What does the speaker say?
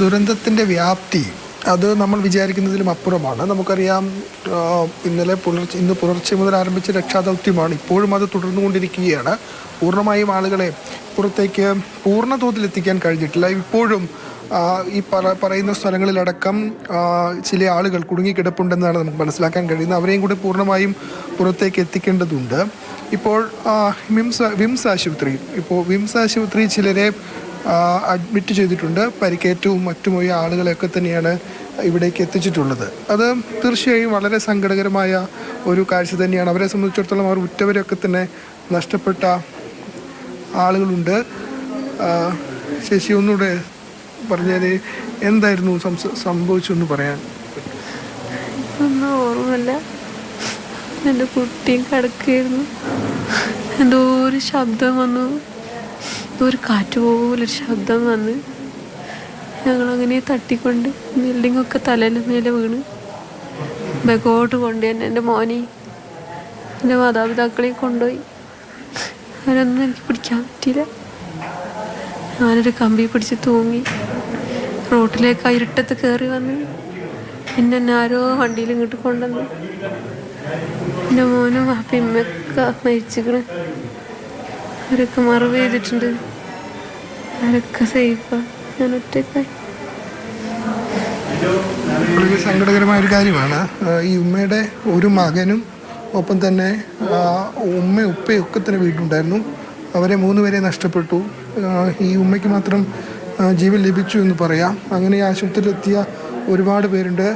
ദുരന്തത്തിൻ്റെ വ്യാപ്തി അത് നമ്മൾ വിചാരിക്കുന്നതിലും അപ്പുറമാണ്. നമുക്കറിയാം, ഇന്ന് പുലർച്ചെ മുതൽ ആരംഭിച്ച രക്ഷാദൗത്യമാണ്. ഇപ്പോഴും അത് തുടർന്നുകൊണ്ടിരിക്കുകയാണ്. പൂർണ്ണമായും ആളുകളെ പുറത്തേക്ക് പൂർണ്ണ തോതിൽ എത്തിക്കാൻ കഴിഞ്ഞിട്ടില്ല. ഇപ്പോഴും ഈ പറയുന്ന സ്ഥലങ്ങളിലടക്കം ചില ആളുകൾ കുടുങ്ങിക്കിടപ്പുണ്ടെന്നാണ് നമുക്ക് മനസ്സിലാക്കാൻ കഴിയുന്നത്. അവരെയും കൂടി പൂർണ്ണമായും പുറത്തേക്ക് എത്തിക്കേണ്ടതുണ്ട്. ഇപ്പോൾ വിംസ് ആശുപത്രി ചിലരെ അഡ്മിറ്റ് ചെയ്തിട്ടുണ്ട്. പരിക്കേറ്റവും മറ്റുമായ ആളുകളെയൊക്കെ തന്നെയാണ് ഇവിടേക്ക് എത്തിച്ചിട്ടുള്ളത്. അത് തീർച്ചയായും വളരെ സങ്കടകരമായ ഒരു കാഴ്ച തന്നെയാണ്. അവരെ സംബന്ധിച്ചിടത്തോളം അവർ ഉറ്റവരെയൊക്കെ തന്നെ നഷ്ടപ്പെട്ട ആളുകളുണ്ട്. ശശി, ഒന്നുകൂടെ പറഞ്ഞാൽ എന്തായിരുന്നു സംഭവിച്ചെന്ന് പറയാൻ? ഒന്നും ഓർമ്മയില്ല. എൻ്റെ കുട്ടിയും കിടക്കുകയായിരുന്നു. എന്തോ ഒരു ശബ്ദം വന്നു, ഒരു കാറ്റ് പോലൊരു ശബ്ദം വന്ന് ഞങ്ങളങ്ങനെ തട്ടിക്കൊണ്ട് ബിൽഡിങ്ങൊക്കെ തലേൻ്റെ മേലെ വീണ് ബെഗോട്ട് കൊണ്ട് തന്നെ എൻ്റെ മോനെയും എൻ്റെ മാതാപിതാക്കളെയും കൊണ്ടുപോയി. അവരൊന്നും എനിക്ക് പിടിക്കാൻ പറ്റിയില്ല. ഞാനൊരു കമ്പി പിടിച്ച് തൂങ്ങി റോട്ടിലേക്ക് ആ ഇരുട്ടത്ത് കയറി വന്ന് പിന്നെ എന്നെ ആരോ വണ്ടിയിൽ ഇങ്ങോട്ട് കൊണ്ടുവന്നു. എൻ്റെ മോനും അപ്പിമ്മയൊക്കെ മരിച്ചിക്കണ്. അവരൊക്കെ മറവ് ചെയ്തിട്ടുണ്ട്. അവരൊക്കെ സേഫാണ്. ഞാൻ ഒറ്റക്കായി. വളരെ സങ്കടകരമായ ഒരു കാര്യമാണ്. ഈ ഉമ്മയുടെ ഒരു മകനും ഒപ്പം തന്നെ ഉപ്പയും ഒക്കെ തന്നെ വീട്ടിലുണ്ടായിരുന്നു. അവരെ 3 പേരെ നഷ്ടപ്പെട്ടു. ഈ ഉമ്മയ്ക്ക് മാത്രം ജീവൻ ലഭിച്ചു എന്ന് പറയാം. അങ്ങനെ ആശുപത്രിയിലെത്തിയ ഒരുപാട് പേരുണ്ട്.